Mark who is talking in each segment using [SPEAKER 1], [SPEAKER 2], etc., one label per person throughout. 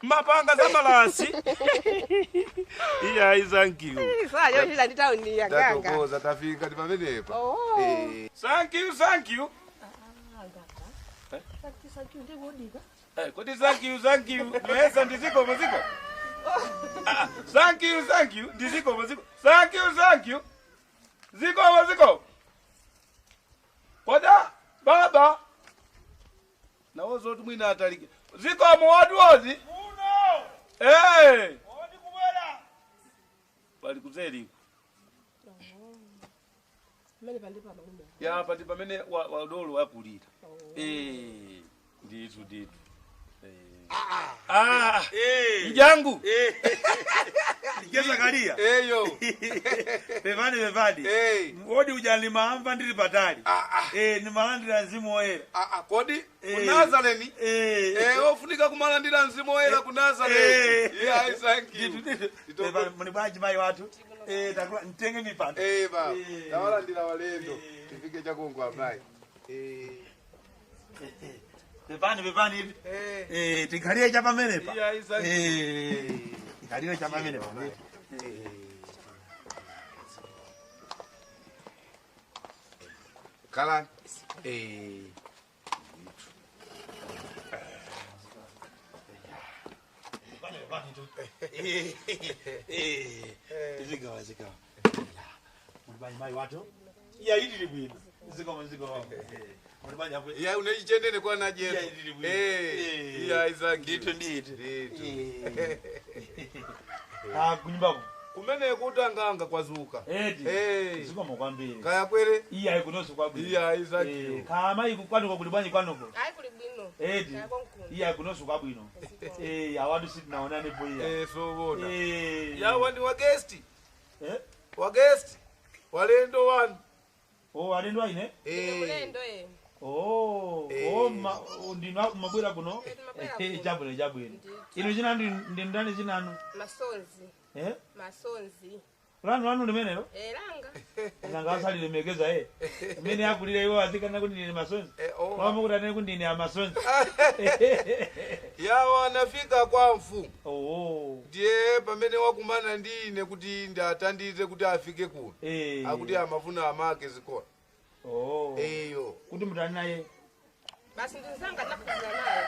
[SPEAKER 1] mapanga za malasi. Iya thank you.
[SPEAKER 2] Sasa leo hila nditauni ya ganga.
[SPEAKER 3] Tatokoza tafika tipamenepa.
[SPEAKER 1] Thank you.
[SPEAKER 2] Thank you ndibodika.
[SPEAKER 1] Kodi thank you. Noesa ndiziko muziko. Thank you. Ndiziko muziko. Thank you. Ziko. Koda baba. Na wozo tumwina atalike. Ziko watu wozi. Uno. Odi kubwela. Bali kuzeli.
[SPEAKER 2] Mene pandipa malume.
[SPEAKER 1] Ya pandipa mene wadolo wakulita. Nditu. Mjangu.
[SPEAKER 4] Nikeza kalia.
[SPEAKER 3] Yo.
[SPEAKER 4] Bevani. Odi ujalima amba ndiri patali. Ni malandira nzimu oera.
[SPEAKER 3] Kodi kunazaleni. Ofunika kumalandira nzimu oera kunazaleni. Yeah, thank you.
[SPEAKER 4] Bevani munibaji mai watu. Takula ntenge mipanda.
[SPEAKER 3] Baba. Tawalandira walendo. Tifike chakongo abai.
[SPEAKER 4] Bevani. Tikalia chapa menepa.
[SPEAKER 1] Yeah, thank you.
[SPEAKER 4] Tikalia chapa menepa.
[SPEAKER 3] Kalan.
[SPEAKER 4] Zikawa. Munibaji mai watu. Ya hili libwino. Zikawa.
[SPEAKER 3] Ya unajitendene kwa najenda. Ya thank you.
[SPEAKER 4] Ndito. Kunyumba
[SPEAKER 3] Kumene kutanganga kwazuka.
[SPEAKER 4] Ziko mokwambiri.
[SPEAKER 3] Kaya kwere?
[SPEAKER 4] Iya ikunoso kwabwino.
[SPEAKER 3] Iya thank you.
[SPEAKER 4] Kama ikukwanuko kulibwanyi kwanuko.
[SPEAKER 2] Ai kulibwino.
[SPEAKER 4] Iya ikunoso kwabwino. Awadu siti naonane po iya.
[SPEAKER 3] So bona.
[SPEAKER 1] Ya wani wa guest.
[SPEAKER 3] Wa guest. Walendo wanu.
[SPEAKER 4] Walendo aine?
[SPEAKER 2] Mulendo
[SPEAKER 4] ndina mabwera kuno. Jabwino. Ino jina ndi ndani jinanu?
[SPEAKER 2] Masonzi. Masonzi.
[SPEAKER 4] Lanu limenelo?
[SPEAKER 2] Langa
[SPEAKER 4] asali limegeza mene yakulira iwo azikana kuti ndine masonzi. Wama kuti anene kuti ndine amasonzi.
[SPEAKER 3] Ya wanafika kwa mfumu. Ndiye pamene wakumana ndine kuti ndatandize kuti afike kuno. Akuti amafuna amake zikona. Eyo.
[SPEAKER 4] Kuti mutani naye.
[SPEAKER 2] Basi ndizanga nakuzana naye.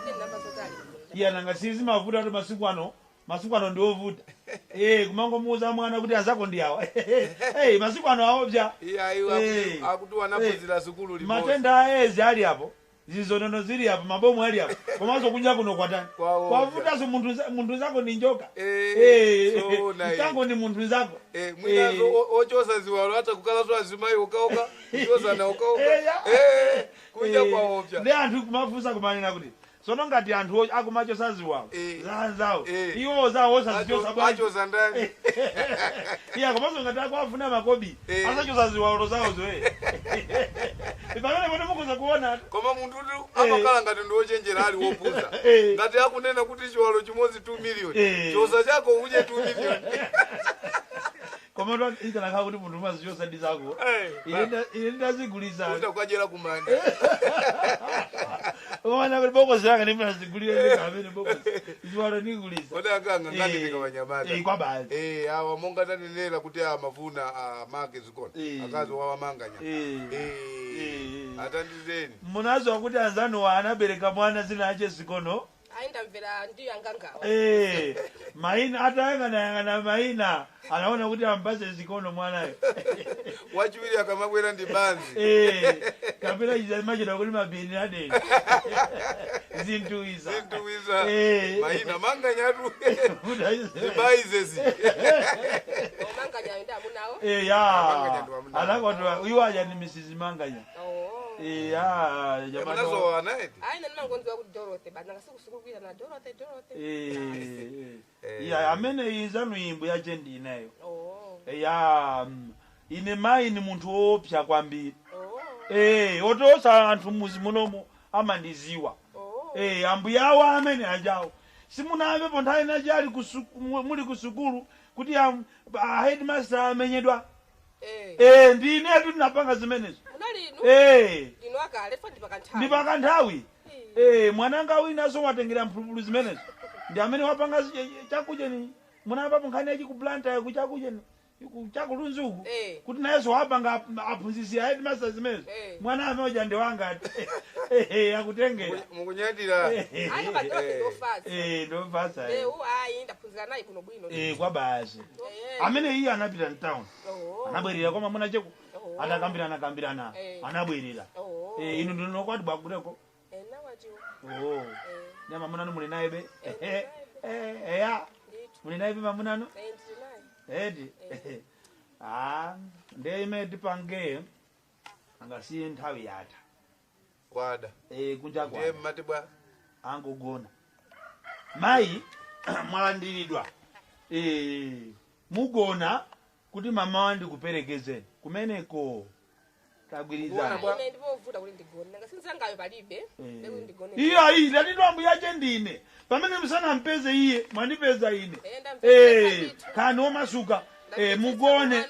[SPEAKER 2] Ndinamba zotali.
[SPEAKER 4] Iya nanga sizi mavuta to masiku ano ndiovuta. Kumango muuza mwana kuti azako ndi awa. Masiku ano aobya.
[SPEAKER 3] Iya iwo akuti wanapozira sukulu limodzi.
[SPEAKER 4] Matenda ezi ali hapo. Zizonono zili hapo, mabomu ali hapo. Komanso kunja kuno kwatani. Kwavuta so muntu zako ni njoka. Mtango ni muntu zako.
[SPEAKER 3] Mwinazo ochosa ziwalo hata kukala so azimai ukaoka. Ochosa na ukaoka. Kunja kwa opya.
[SPEAKER 4] Ne anthu kumafusa kumanena kuti sono ngati anthu akumacho saziwawo zanzawo iwo zawo sazichosa bwanji
[SPEAKER 3] achosa ndani.
[SPEAKER 4] Iya komanso ngati akwafuna makobi asachosa ziwalo zawo zoe. Pamene mwana mukuza kuona
[SPEAKER 3] koma munthu amakhala ngati ndiochenjera ali wopuza. Ngati akunena kuti chiwalo chimodzi 2 million. Chosa chako uje 2 million.
[SPEAKER 4] Koma ndo itanakhala kuti munthu mazichosa ndi zako. Ine ndazigulisa.
[SPEAKER 3] Utakajera kumanda.
[SPEAKER 4] Mwana kuti boko zanga nimuna zigulire kamene boko. Ziwalo nigulisa.
[SPEAKER 3] Oda akanga ngati ndikawanyamata.
[SPEAKER 4] Kwa baadhi.
[SPEAKER 3] Awa monga tanenera kuti amafuna amake zikona. Akazo wawamanganya. Atandizeni.
[SPEAKER 4] Munazo kuti anzanu anabereka mwana zina ache zikono.
[SPEAKER 2] Ainda mvera ndiyo angangawa.
[SPEAKER 4] Maina atayangana maina anaona kuti ambase zikono mwanayo.
[SPEAKER 3] Wachiwiri akamabwera ndi banzi.
[SPEAKER 4] Kapera izamachira kuti mabini adeni. Zintuiza.
[SPEAKER 3] Maina manganya tu. Zibaizezi.
[SPEAKER 2] Manganya nda munawo?
[SPEAKER 4] Alakwatwa iwaja ni Mrs. Manganya.
[SPEAKER 3] Jamani so anaeti.
[SPEAKER 2] Aina nmangonzwa kuti Dorothy badanga sikusukubira na Dorothy.
[SPEAKER 4] Amene izanu imbo ya jendi inayo. Ine mai ni muntu opya kwambiri. Otosa anthu muzi munomo amandiziwa. Ambuya wa amene ajawo. Simunave ponthawi najali muli kusukulu kuti headmaster amenyedwa. Ndine tu napanga zimenezo.
[SPEAKER 2] Unali inu? Inu akale fandi pakanthawi.
[SPEAKER 4] Ndi pakanthawi. mwananga wina so watengera mphulupulu zimenezo ndi amene wapanga chakudya ni munapa punkhani yachi kuplanta kuchakudya ni chakulunzuku kuti nayeso wapanga aphunzisi aidi masa zimenezo mwana ameoja ndi wanga akutengera
[SPEAKER 3] mukunyadira
[SPEAKER 2] ayo badala ndofasa
[SPEAKER 4] ndofasa
[SPEAKER 2] ayi ndaphunzira naye kuno bwino
[SPEAKER 4] kwa basi amene iye anapita mtown anabwerera koma muna cheko atakambirana anabwerera inu ndinokwati bwakuteko nyama munano muli naye be eya muli naye be mamunano edi ndiye imene tipange angasiye nthawi yatha
[SPEAKER 3] kwada
[SPEAKER 4] kunja
[SPEAKER 3] ndiye mmati bwa
[SPEAKER 4] angogona mayi mwalandiridwa mugona kuti mama wandi kuperekezeni kumeneko tagwirizana
[SPEAKER 2] ine ndipovuta kuti ndigone nanga sinzangayo palibe ndikuti ndigone
[SPEAKER 4] iya latidwa mbuyache ndine pamene msanampeze iye mwandipeza ine kani omasuka mugone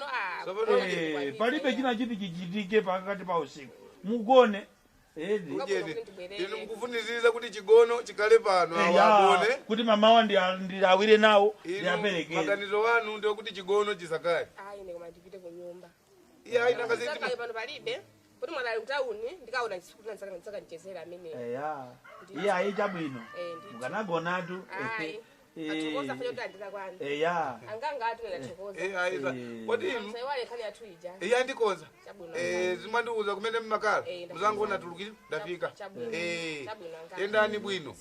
[SPEAKER 4] palibe china chiti chichitike pakati pa usiku mugone
[SPEAKER 3] inu mukufuniziriza kuti chigono chikale pano awagone
[SPEAKER 4] kuti mama wa ndilawire nawo ndiaperekeze
[SPEAKER 3] maganizo wanu ndio kuti chigono chisakale
[SPEAKER 2] ayi ine koma ndipite ku nyumba
[SPEAKER 3] iya ina kaziti
[SPEAKER 2] pano palibe kuti mwana mtauni ndikaona chisukuti nsaka nichezera amene
[SPEAKER 4] iya ayi chabwino mukanagonatu
[SPEAKER 2] atokoza fanya kuti andika kwani anganga atu natokoza
[SPEAKER 3] kodi inu
[SPEAKER 2] saiwale khani atuija
[SPEAKER 3] iya ndikoza zimandiuza kumene mmakala muzangu natulukira ndafika yendani bwino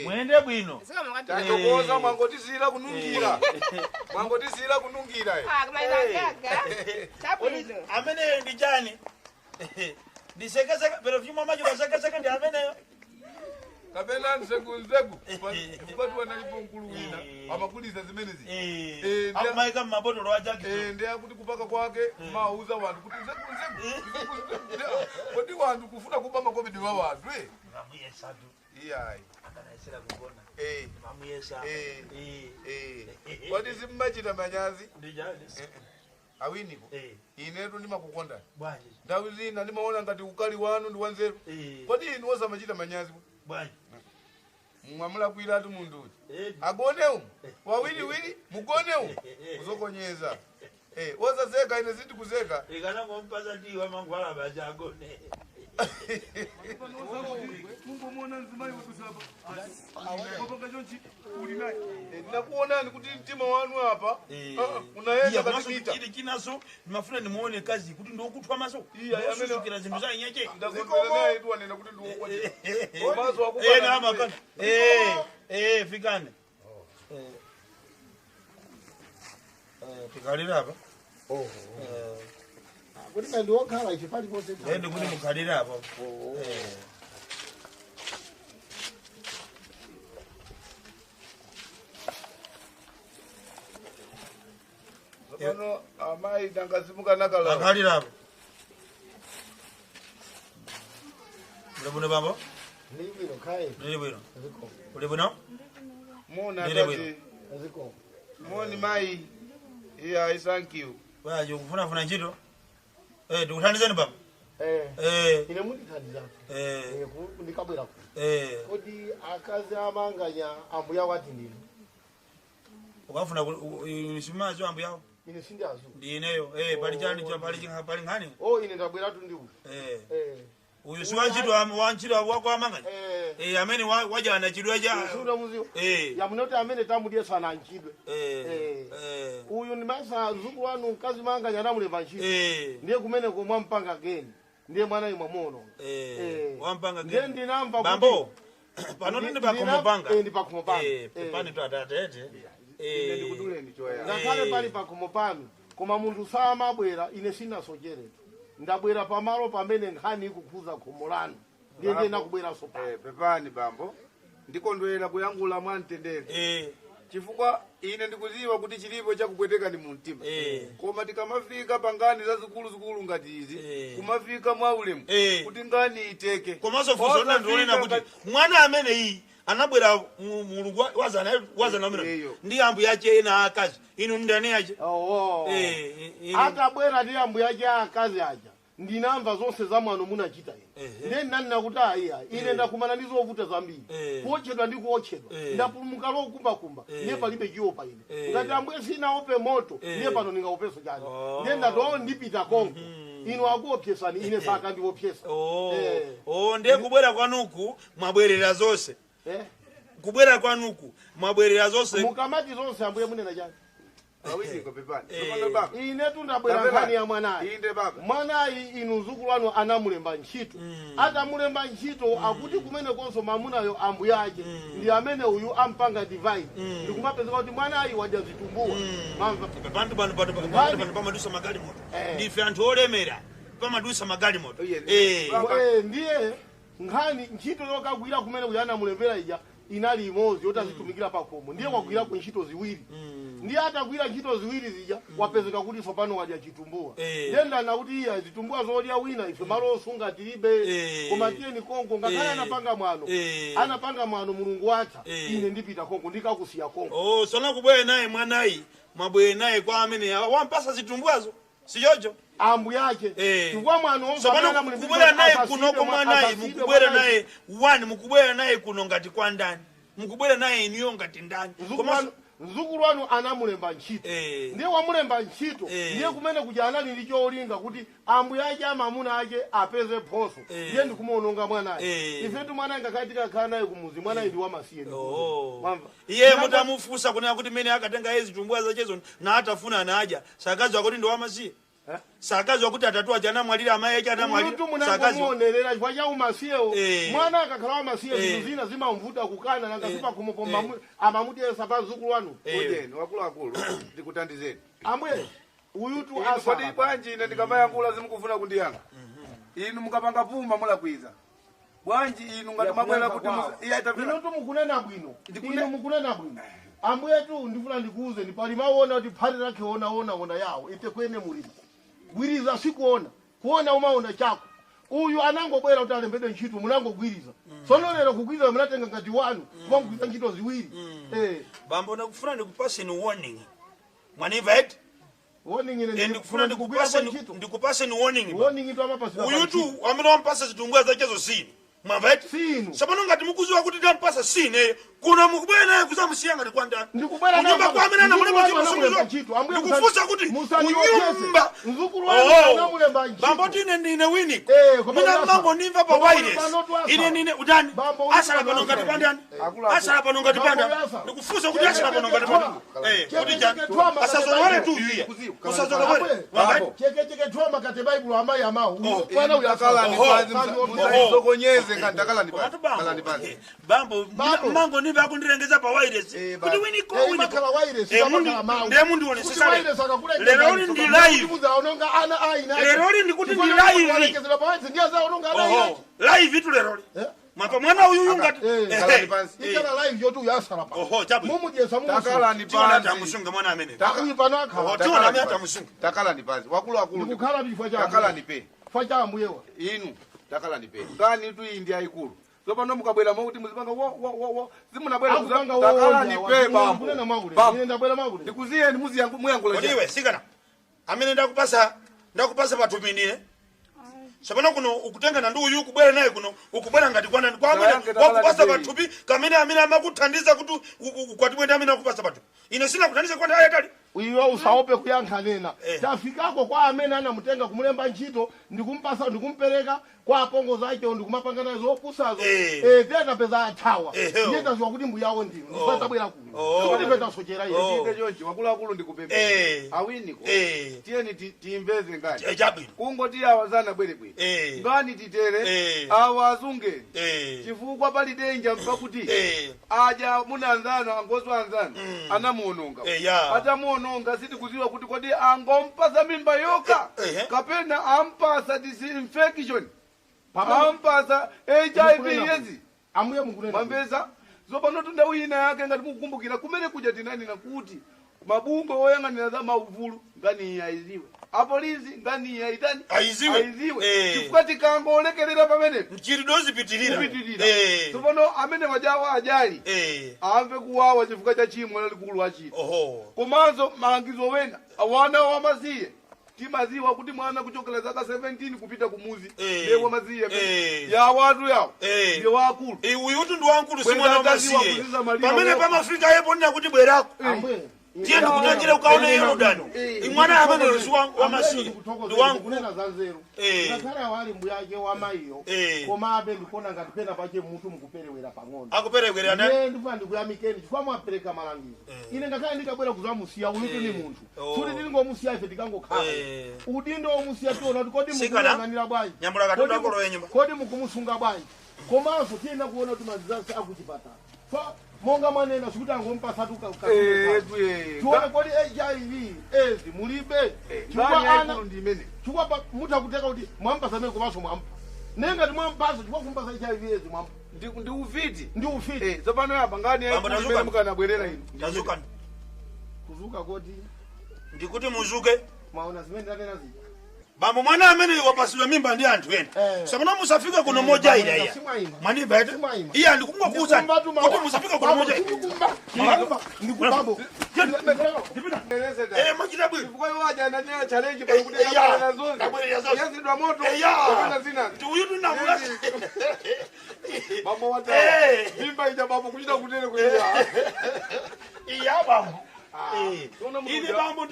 [SPEAKER 4] mwende bwino
[SPEAKER 3] tatokoza mwangotisira kunungira mwangotisira kunungira
[SPEAKER 4] amene ndi chani ndisekeseka pero vyuma maji wasekeseka ndi ameneyo
[SPEAKER 3] kapena nzegu kupatu wanalipo mkulu wina amakuliza zimenezi
[SPEAKER 4] amaika mabotolo wa jaki
[SPEAKER 3] ndiye kuti kupaka kwake mauza wantu kuti nzegu kodi wantu kufuna kuba makobidi wa wantu
[SPEAKER 4] mamuyesa tu
[SPEAKER 3] iyayi
[SPEAKER 4] akanaisira kugona mamuyesa
[SPEAKER 3] kodi zimmachita manyazi
[SPEAKER 4] ndijali
[SPEAKER 3] awiniko inetu ndimakukonda
[SPEAKER 4] bwanji
[SPEAKER 3] ndawi zina ndimaona ngati ukali wanu ndi wanzeru kodi inu osamachita manyazi
[SPEAKER 4] bwanji
[SPEAKER 3] mwamula kuilatu mundu agone umu wawili mugone umu kuzokonyeza wazazeka ine ziti kuzeka
[SPEAKER 4] ikanangompaza ndiwa mangwala baja agone
[SPEAKER 3] nakuonani kuti mtima wanu hapa unaenda katikita
[SPEAKER 4] chinaso ndimafuna ndimuone kazi kuti ndokutwa maso susukira zinthu za inyache
[SPEAKER 3] ndakondelanaye tu wanena kuti ndiwokwati
[SPEAKER 4] namakana fikane tikalira apa
[SPEAKER 5] kuti kandiwokhala ichi pali pose
[SPEAKER 4] ndikuti mukhalira apa
[SPEAKER 3] pano amayi dangazimukanakala
[SPEAKER 4] akhalira apa ulibwino bambo
[SPEAKER 5] ndibwino khaye
[SPEAKER 4] ndibwino ulibwino
[SPEAKER 3] mona tati moni mayi iya thank you
[SPEAKER 4] waje kufunafuna ntchito tikuthandizeni baba
[SPEAKER 5] ine mundithandiza ndikabwera kuti akazi amanganya ambuya wati ndino
[SPEAKER 4] ukafuna simazo ambuyawo
[SPEAKER 5] ine sindiazo
[SPEAKER 4] ndineyo pali nkhani
[SPEAKER 5] ine ndabweratu ndiuyu
[SPEAKER 4] uyu si wantchito wako amanganya amene wajana chidwe
[SPEAKER 5] sura muziwo yamunoti amene tamudyeso ananchidwe uyu ndimasa zukulu wanu mkazi manganya anamulemba ntchito ndiye kumene komwe mpanga geni ndiye mwana imwe mono
[SPEAKER 4] wampanga
[SPEAKER 5] ndiye ndinamva
[SPEAKER 4] bambo panoti ndi pakhomopanga
[SPEAKER 5] ndi pakhomopanga
[SPEAKER 4] pani tatatete
[SPEAKER 3] ndikuduleni choya
[SPEAKER 5] ngakhale pali pakhomopanga koma munthu samabwera ine sinasocherera ndabwera pamalo pamene nkhani ikukhuza khomo lanu ndiye ndiyena kubweranso
[SPEAKER 3] pepani bambo ndikondwera kuyankhula mwamtendere chifukwa ine ndikuziwa kuti chilipo chakupweteka ndi mumtima koma tikamafika pangani zazikulu ngati izi kumafika mwaulemu kuti ngani iteke
[SPEAKER 4] komanso fuzona ndionena kuti mwana amene iyi anabwera mulungu wazana umene ndi ambuya yache ena akazi inu ndani yache
[SPEAKER 5] atabwera ndi ambuya yache akazi aja ndinamva zonse za mwano munachita ine ndeni nani nakuti iya ine ndakumana ndi zovuta zambiri kuotchedwa ndi kuotchedwa ndapulumuka lokumbakumba ndiye palibe chiopa ine ngati ambuye sinaope moto ndiye pano ndingaopeso chani ndiye ndati ndipita konko inu akuopsesani ine saka ndiopsesa
[SPEAKER 4] ndiye kubwera kwanuku mwabwerera zonse kubwera kwanuku mwabwerera zonse
[SPEAKER 5] mukamati zonse ambuye munena chani
[SPEAKER 3] awiniko pepani
[SPEAKER 5] ine tundabwera nkhani ya mwanayi mwanayi inu mzukulu wanu anamulemba ntchito atamulemba ntchito akuti kumene konso mamunayo ambuye ake ndi amene uyu ampanga divine ndikumapezeka kuti mwanayi wadya zitumbuwa mamva
[SPEAKER 4] pano pamadusa magali moto ndife anthu olemera pamadusa magali moto
[SPEAKER 5] ndiye nkhani ntchito yokagwira kumene uyu anamulembera ija inali imodzi yotazitumikira pakomo ndiye wagwira ku ntchito ziwiri ndiye atagwira ntchito ziwiri zija wapezeka kuti tsopano wadya chitumbuwa ndenda nakuti iya zitumbuwa zodya wina ife malo osunga tilibe koma tiyeni konko ngakhale anapanga mwano mulungu watha ine ndipita konko ndikakusiya konko
[SPEAKER 4] sona kubwere naye mwanayi mwabwere naye kwa amene wampasa zitumbuwazo sijojo
[SPEAKER 5] ambu yake chifukwa mwano
[SPEAKER 4] sopano kubwera naye kunoko mwanayi mukubwera naye mukubwera naye kuno ngati kwa ndani mukubwera naye iniyo ngati ndani
[SPEAKER 5] mzukulu wanu anamulemba ntchito ndiye wamulemba ntchito ndiye kumene kuja anali ndi cholinga kuti ambuye ake amamuna ake apeze phoso ndiye ndikumuononga mwanayi ifetu mwanayi ngakhale tikakhala naye kumuzi mwanayi ndi wamasiye
[SPEAKER 4] iye mutamufunsa kunena kuti mene akatenga iye zitumbuwa zachezo na atafuna anaja sakazwa kuti ndi wamasiye sakazwa kuti atatu aja anamwalira amayi ake anamwalira
[SPEAKER 5] sakazwa chifukwa cha umasiyewo mwana akakhala wamasiye zinthu zina zimamvuta kukana nanga zipakhumopomba amamutiyesa pa mzukulu wanu
[SPEAKER 3] wakuluakulu ndikutandizeni
[SPEAKER 5] ambuye uyutu
[SPEAKER 3] kodi bwanji ine ndikamayankhula zimukufuna kundiyanga inu mukapanga puma mulakwiza bwanji inu ngati mabwera kuti
[SPEAKER 5] inutu mukunena bwino inu mukunena bwino ambuyetu ndifuna ndikuuze pali maona kuti phati lake ona yawo ite kwene mulimo gwiriza sikuona kuona umaona chako uyu anangobwera kuti alembedwe ntchito munangogwiriza tsono lero kugwiriza munatenga ngati wanu kumagwiriza ntchito ziwiri
[SPEAKER 4] bambo ndikufuna ndikupaseni warning mwaniva eti
[SPEAKER 5] warning ine
[SPEAKER 4] ndikufuna ndikupaseni
[SPEAKER 5] warning to amapasa
[SPEAKER 4] uyutu amene wampasa zitumbuwa zachezo sini mwamva eti
[SPEAKER 5] sinu
[SPEAKER 4] sapano ngati mukuziwa kuti ndampasa sine kuna mukubwera naye kuzamusiya ngati kwa ndani
[SPEAKER 5] ndikubwera naye
[SPEAKER 4] kwa amene anamulemba ntchito ndikufunsa kuti unyumba
[SPEAKER 5] mzukulu wanu anamulemba ntchito
[SPEAKER 4] bambo tine ndine winiko mina mmango nimva pa wireless ine ndine udani asala pano ngati pa ndani asala pano ngati pa ndani ndikufunsa kuti asala pano ngati pa ndani kuti jani asazolowale tu yuya usazolowale
[SPEAKER 5] cheke twama kate Bible amayi amawu kwana
[SPEAKER 3] uyakala ni bazi sokonyeze ngandakala ni bazi
[SPEAKER 4] bambo mmango nimva akundirengeza pa wireless kuti winiko
[SPEAKER 5] makala wireless
[SPEAKER 4] ndiye mundu wonesesa lero ndi live lero ndi kuti ndi live live itu lero mapa mwana uyu ngati
[SPEAKER 5] ikala live yotu yasala pa
[SPEAKER 4] chabu
[SPEAKER 5] mumujesa
[SPEAKER 3] takala ni panzi
[SPEAKER 4] tamusunga mwana amene
[SPEAKER 5] takuyi pano akhala
[SPEAKER 4] tiona amene tamusunga
[SPEAKER 3] takala ni panzi wakulu
[SPEAKER 5] ndikukhala bifo cha
[SPEAKER 3] takala ni pe
[SPEAKER 5] fa cha ambuyewa
[SPEAKER 3] inu takala ni pe ngani tu indi ayikulu zopano mukabwera mauti muzipanga zimunabwera
[SPEAKER 5] takala
[SPEAKER 3] ni pe bambo
[SPEAKER 5] ine ndabwera makuti
[SPEAKER 3] ndikuziyeni muziyangu muyangula
[SPEAKER 4] ndiwe sikana amene ndakupasa patumini sapano kuno ukutenga na ndugu yu kubwera naye kuno ukubwera ngati kwa nani kwa amene wakupasa patupi kamene amene amakuthandiza kuti kwatibwenda amene akupasa patupi ine sina kuthandiza kwa ndaye tali
[SPEAKER 5] uyiwa usaope kuyankha nena tafikako kwa amene anamutenga kumulemba ntchito ndikumpasa ndikumpereka kwa apongozi ake ndikumapanga nazo zopusazo tena peza athawa iye taziwa kuti mbuyawo ndinu ndifatabwera kuno kuti petasochera
[SPEAKER 3] iye chonchi wakuluakulu ndikupempera awiniko tiyeni tiimbeze ngati kungoti awazana bwerebwere ngani titere awazunge chifukwa pali denja mpakuti aja munanzana angozo anzana anamuononga atamuononga siti kuziwa kuti kodi angompasa mimba yoka kapena ampasa disinfection ampasa HIV yezi
[SPEAKER 5] amuye mukunena
[SPEAKER 3] mambeza zopano tunda wina yake ngati mukukumbukira kumene kuja tinani nakuti mabungo oyang'anira za mauvulu ngani aiziwe apolisi ngani yaitani aiziwe chifukwa tikangolekerera pamene
[SPEAKER 4] mchiridozi pitirira
[SPEAKER 3] zopano amene wajawa ajali amve kuwawa chifukwa cha chimwe lalikulu achita komanso malangizo wena awana wamasiye timaziwa kuti mwana kuchokera zaka 17 kupita kumuzi lewa maziya ya watu yawo ye wakulu
[SPEAKER 4] uyu uti ndi wankulu simwana wamasiye pamene pamafika yepo nina kuti bwerako tiye ndikutanjire ukaone Yorodani imwana amene wamasiye ndi wankulu
[SPEAKER 5] ngakhale wali mbuyake wamayiyo koma abe ndikuona ngati pena pache mutu mukuperewera pang'ono
[SPEAKER 4] akuperewera
[SPEAKER 5] ne ndifuna ndikuyamikeni chifukwa mwapereka malangizo ine ngakhale ndikabwera kuzamusiya ulutu ni munthu kuti tingomusiya ife tikangokhala udindo womusiya tiona kuti kodi mukuyanganira bwanji kodi mukumusunga bwanji komanso tiyena kuona kuti mazizasi akuchipatala monga manena sikuti angompasatu tione kodi HIV AIDS mulibe chikwa mutakuteka kuti mwampasa mene komanso mwampa nenga ti mwampasa chikwa kumpasa HIV AIDS mwampa
[SPEAKER 3] ndi ufiti
[SPEAKER 5] tsopano
[SPEAKER 3] yapa ngani yaimene mukanabwerera ino
[SPEAKER 4] tazukani
[SPEAKER 5] kuzuka kodi
[SPEAKER 4] ndikuti muzuke
[SPEAKER 5] maona zimene ndanena zija
[SPEAKER 4] bambo mwana amene wapasidwa mimba ndi anthu ena sapana musafika kuno moja ila iya mwaniba ete iya ndikungokuza kuti musafika kuno moja
[SPEAKER 5] ndikubambo
[SPEAKER 4] mwachita bwino
[SPEAKER 3] kwa waja ananya challenge pa kuti na zonse yazidwa moto kapena zina
[SPEAKER 4] uyu tunamula
[SPEAKER 3] bambo wata mimba ija bambo kuchita kutere kuya
[SPEAKER 4] iya bambo ine bambo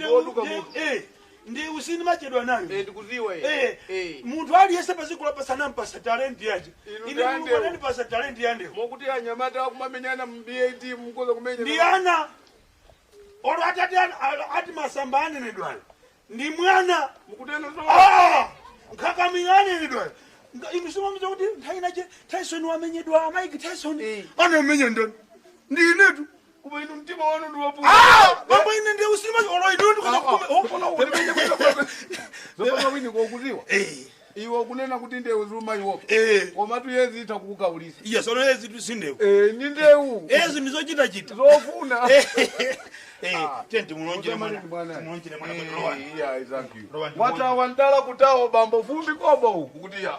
[SPEAKER 4] ndi usini machedwa nayo
[SPEAKER 3] ndikuziwa
[SPEAKER 4] munthu aliyese pazikula pasana mpasa talenti yaje ine mulukwaneni pasa talenti yande
[SPEAKER 3] mokuti anyamata kumamenyana mbet mkoza kumenya
[SPEAKER 4] ndi ana olo atati ati masamba anenedwala ndi mwana
[SPEAKER 3] mukutena so
[SPEAKER 4] nkakamingane nedwala imisumamiza kuti nthainache Tyson wamenyedwa Mike Tyson anamenya ndani ndi inetu
[SPEAKER 3] kuba ino mtima wanu ndiwapu
[SPEAKER 4] bambo ine ndi usima olo ino
[SPEAKER 3] ndikuza wini kokuziwa iwo kunena kuti ndewu ziluma iwo koma tu yezi itakukaulisa
[SPEAKER 4] iya solo yezi tusindewu
[SPEAKER 3] ni ndewu
[SPEAKER 4] yezi ndizochita chita
[SPEAKER 3] zofuna
[SPEAKER 4] tenti mulonjere mwana
[SPEAKER 3] iya thank you wata wandala kutawo bambo fumbi kobo kuti ya